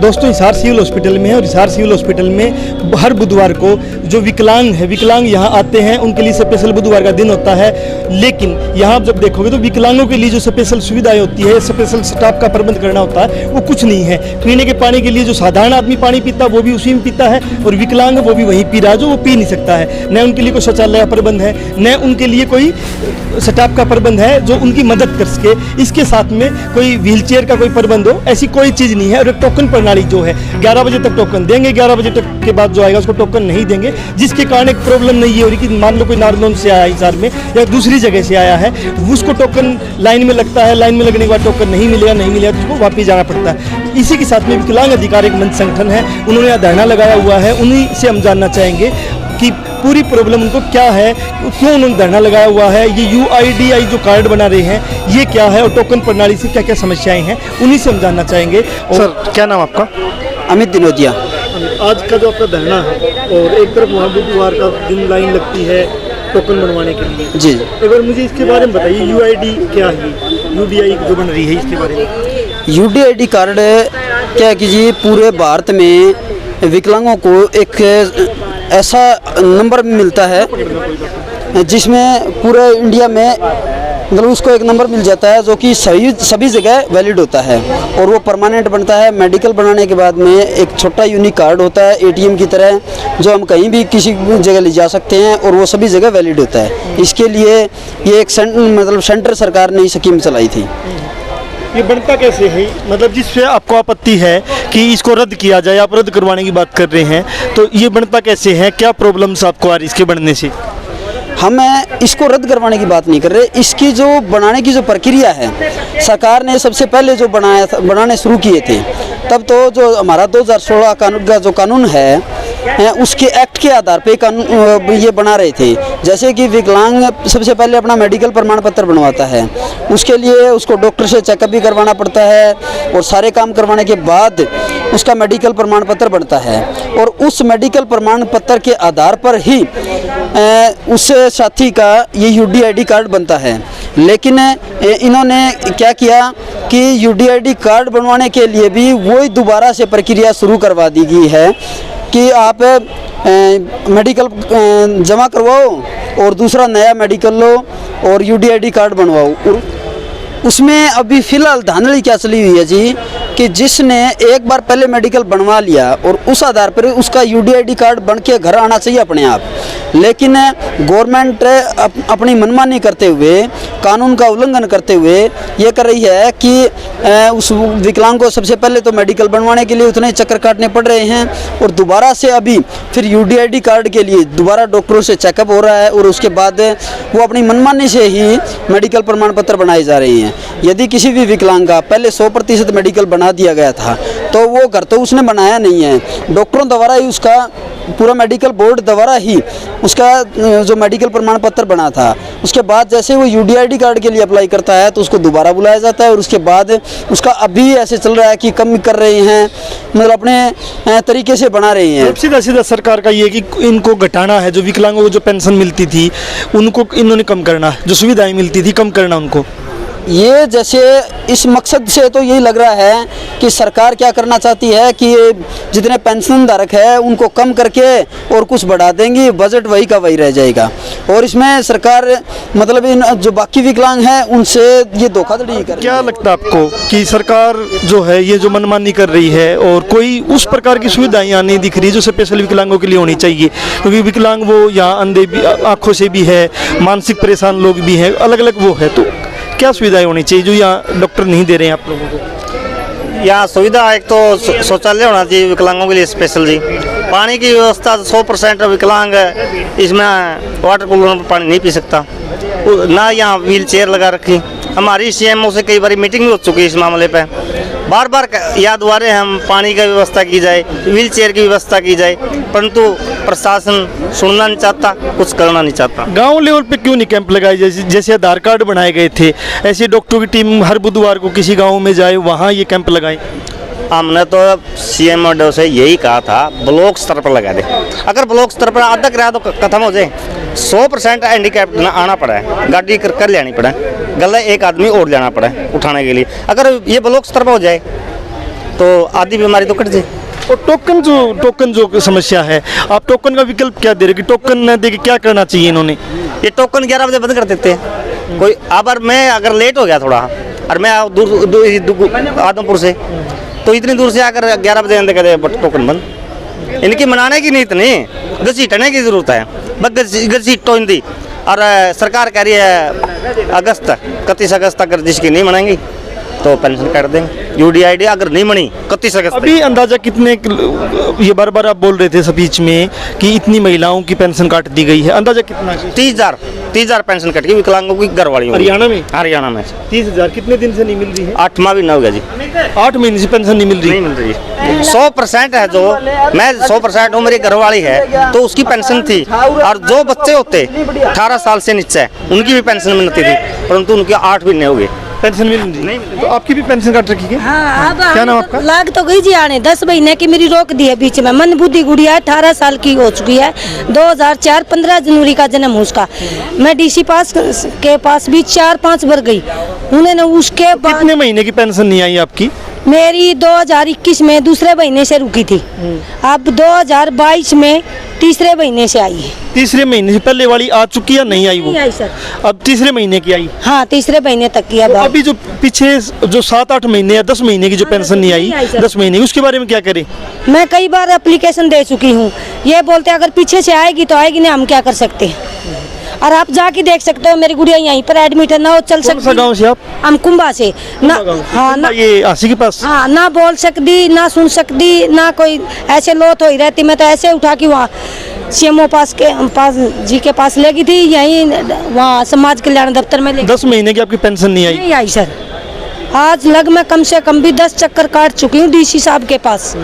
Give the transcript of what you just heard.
दोस्तों Hisar civil hospital में है और हिसार सिविल हॉस्पिटल में हर बुधवार को जो विकलांग यहाँ आते हैं उनके लिए स्पेशल बुधवार का दिन होता है। लेकिन यहाँ जब देखोगे तो विकलांगों के लिए जो स्पेशल सुविधाएं होती है, स्पेशल स्टाफ का प्रबंध करना होता है, वो कुछ नहीं है। पीने के पानी के लिए जो साधारण आदमी पानी पीता है वो भी उसी में पीता है, और विकलांग वो भी वहीं पी रहा है जो वो पी नहीं सकता है। न उनके लिए कोई शौचालय का प्रबंध है, न उनके लिए कोई स्टाफ का प्रबंध है जो उनकी मदद कर सके। इसके साथ में कोई व्हील चेयर का कोई प्रबंध हो, ऐसी कोई चीज़ नहीं है। और एक टोकन प्रणाली जो है 11 बजे तक टोकन देंगे, 11 बजे तक के बाद जो आएगा उसको टोकन नहीं देंगे, जिसके कारण एक प्रॉब्लम नहीं है। और कि मान लो कोई नारनौल से आया हिसार में या दूसरी जगह से आया है, उसको टोकन लाइन में लगता है, लाइन में लगने के बाद टोकन नहीं मिलेगा तो उसको वापस जाना पड़ता है। इसी के साथ में विकलांग अधिकार एक मंच संगठन है, उन्होंने यहाँ धरना लगाया हुआ है। उन्हीं से हम जानना चाहेंगे कि पूरी प्रॉब्लम उनको क्या है, क्यों उन्होंने धरना लगाया हुआ है, ये UIDI जो कार्ड बना रहे हैं ये क्या है, और टोकन प्रणाली से क्या क्या समस्याएं हैं, उन्हीं से हम जानना चाहेंगे। सर क्या नाम आपका? अमित दिनोदिया। आज का जो आपका धरना है, और एक तरफ वहाँ बुधवार का दिन लाइन लगती है टोकन बनवाने के लिए, जी एक बार मुझे इसके बारे में बताइए, UID क्या है, UDI जो बन रही है इसके बारे में। UDID कार्ड क्या है कि जी पूरे भारत में विकलांगों को एक ऐसा नंबर मिलता है जिसमें पूरे इंडिया में मतलब उसको एक नंबर मिल जाता है जो कि सभी जगह वैलिड होता है, और वो परमानेंट बनता है। मेडिकल बनाने के बाद में एक छोटा यूनिक कार्ड होता है ATM की तरह, जो हम कहीं भी किसी जगह ले जा सकते हैं, और वो सभी जगह वैलिड होता है। इसके लिए ये एक सेंटर सरकार ने स्कीम चलाई थी। ये बनता कैसे है, मतलब जिससे आपको आपत्ति है कि इसको रद्द किया जाए, आप रद्द करवाने की बात कर रहे हैं, तो ये बनता कैसे है, क्या प्रॉब्लम्स आपको आ रही इसके बनने से? हम इसको रद्द करवाने की बात नहीं कर रहे, इसकी जो बनाने की जो प्रक्रिया है, सरकार ने सबसे पहले जो बनाने शुरू किए थे, तब तो जो हमारा 2016 कानून का जो कानून है उसके एक्ट के आधार पे कानून ये बना रहे थे। जैसे कि विकलांग सबसे पहले अपना मेडिकल प्रमाण पत्र बनवाता है, उसके लिए उसको डॉक्टर से चेकअप भी करवाना पड़ता है, और सारे काम करवाने के बाद उसका मेडिकल प्रमाण पत्र बनता है, और उस मेडिकल प्रमाण पत्र के आधार पर ही उस साथी का ये UDID कार्ड बनता है। लेकिन इन्होंने क्या किया कि UDID कार्ड बनवाने के लिए भी वही दोबारा से प्रक्रिया शुरू करवा दी गई है कि आप मेडिकल जमा करवाओ और दूसरा नया मेडिकल लो और UDID कार्ड बनवाओ। उसमें अभी फ़िलहाल धांधली क्या चली हुई है जी कि जिसने एक बार पहले मेडिकल बनवा लिया और उस आधार पर उसका UDID कार्ड बन के घर आना चाहिए अपने आप, लेकिन गवर्नमेंट अपनी मनमानी करते हुए, कानून का उल्लंघन करते हुए ये कर रही है कि उस विकलांग को सबसे पहले तो मेडिकल बनवाने के लिए उतने चक्कर काटने पड़ रहे हैं, और दोबारा से अभी फिर UDID कार्ड के लिए दोबारा डॉक्टरों से चेकअप हो रहा है, और उसके बाद वो अपनी मनमानी से ही मेडिकल प्रमाण पत्र बनाए जा रहे हैं। यदि किसी भी विकलांग का पहले 100% मेडिकल बना दिया गया था तो वो घर तो उसने बनाया नहीं है, डॉक्टरों द्वारा ही उसका पूरा मेडिकल बोर्ड द्वारा ही उसका जो मेडिकल प्रमाण पत्र बना था। उसके बाद जैसे वो UDID कार्ड के लिए अप्लाई करता है तो उसको दोबारा बुलाया जाता है, और उसके बाद उसका अभी ऐसे चल रहा है कि कम कर रहे हैं, मतलब अपने तरीके से बना रहे हैं। सीधा सरकार का ये कि इनको घटाना है, जो विकलांगों को जो पेंशन मिलती थी उनको इन्होंने कम करना है, जो सुविधाएं मिलती थी कम करना उनको। ये जैसे इस मकसद से तो यही लग रहा है कि सरकार क्या करना चाहती है कि जितने पेंशन धारक है उनको कम करके और कुछ बढ़ा देंगी, बजट वही का वही रह जाएगा, और इसमें सरकार मतलब इन जो बाकी विकलांग हैं उनसे ये धोखाधड़ी कर रही है। क्या लगता है आपको कि सरकार जो है ये जो मनमानी कर रही है और कोई उस प्रकार की सुविधाएं यहाँ नहीं दिख रही जो स्पेशल विकलांगों के लिए होनी चाहिए? क्योंकि विकलांग वो यहाँ अंधे भी, आँखों से भी है, मानसिक परेशान लोग भी हैं, अलग अलग वो है, तो क्या सुविधाएं होनी चाहिए जो यहाँ डॉक्टर नहीं दे रहे हैं आप लोगों को? यहाँ सुविधा एक तो शौचालय होना चाहिए विकलांगों के लिए स्पेशल जी, पानी की व्यवस्था 100% विकलांग है, इसमें वाटर कूलर में पानी नहीं पी सकता, ना यहाँ व्हील चेयर लगा रखी। हमारी CMO से कई बार मीटिंग भी हो चुकी है इस मामले पे, बार बार याद हुआ रहे हम पानी की व्यवस्था की जाए, व्हील चेयर की व्यवस्था की जाए, परंतु प्रशासन सुनना नहीं चाहता, कुछ करना नहीं चाहता। गांव लेवल पे क्यों नहीं कैंप लगाए? जैसे आधार कार्ड बनाए गए थे, ऐसे डॉक्टरों की टीम हर बुधवार को किसी गांव में जाए, वहां ये कैंप लगाए। हमने तो CMO से यही कहा था ब्लॉक स्तर पर लगा दे, अगर ब्लॉक स्तर पर आधा किराया तो खत्म हो जाए। 100% हैंडीकैप आना पड़ा है, गाड़ी कर लेनी पड़ा है, गला एक आदमी और जाना पड़ा है उठाने के लिए। अगर ये ब्लॉक स्तर पर हो जाए तो आधी बीमारी तो कट जाए। और टोकन जो समस्या है, आप टोकन का विकल्प क्या दे रहे कि टोकन न दे के क्या करना चाहिए इन्होंने? ये टोकन 11 बजे बंद कर देते हैं। कोई मैं अगर लेट हो गया थोड़ा और मैं आदमपुर से, तो इतनी दूर से आकर 11 बजे अंदर कर टोकन बंद। इनकी मनाने की नीयत नहीं, घसीटने की जरूरत है। बस घसीटो हिंदी। और सरकार कह रही है अगस्त 31 अगस्त तक जिसकी नहीं मनाएंगी तो पेंशन काट देंगे। UDID अगर नहीं मनी 31 अगस्त अभी अंदाजा कितने, ये बार आप बोल रहे थे स्पीच में कि इतनी महिलाओं की पेंशन काट दी गई है, अंदाजा कितना? 30,000 पेंशन कट गई विकलांगों की घर वाली। हरियाणा में 30,000 कितने दिन से नहीं मिल रही है? 8वां महीना हो गया जी। 8 महीने से पेंशन नहीं मिल रही? नहीं मिल रही। 100% है जो मैं 100% हूँ, मेरी घरवाली है तो उसकी पेंशन थी। और जो बच्चे होते 18 साल से नीचे उनकी भी पेंशन मिलती थी, परंतु उनके 8 महीने हो गए पेंशन मिल रही तो आपकी भी पेंशन काट रखी है? हाँ, अब क्या नाम आपका? लाग तो गई जी आने 10 महीने की मेरी रोक दी है बीच में। मन बुद्धि गुड़िया 18 साल की हो चुकी है। 2004 15 जनवरी का जन्म है उसका। मैं DC पास के पास भी 4-5 बार गई, उन्होंने उसके बाद कितने महीने की पेंशन नहीं आई आपकी? मेरी 2021 में दूसरे महीने से रुकी थी, अब 2022 में तीसरे महीने से आई है। तीसरे महीने से पहले वाली आ चुकी या नहीं आई वो? नहीं आई सर। अब तीसरे महीने की आई। हाँ, तीसरे महीने तक की अब। तो अभी जो पीछे जो 7-8 महीने या 10 महीने की जो पेंशन नहीं आई, 10 महीने, उसके बारे में क्या करें? मैं कई बार एप्लीकेशन दे चुकी हूँ। ये बोलते अगर पीछे से आएगी तो आएगी, नहीं हम क्या कर सकते हैं। और आप जाके देख सकते हो, मेरी गुड़िया यहीं पर एडमिट है, ना वो चल सकती। कौन सा गांव से आप? हम कुंभा से ना। हाँ ना, ये आसी के पास। हाँ, ना बोल सकती, ना सुन सकती, ना कोई ऐसे लोथ हो ही रहती। मैं तो ऐसे उठा के वहाँ CMO पास जी के पास ले गई थी, यहीं वहाँ समाज कल्याण दफ्तर में ले। 10 महीने की आपकी पेंशन नहीं आई? नहीं आई सर। आज लग मैं कम से कम भी 10 चक्कर काट चुकी हूँ DC साहब के पास।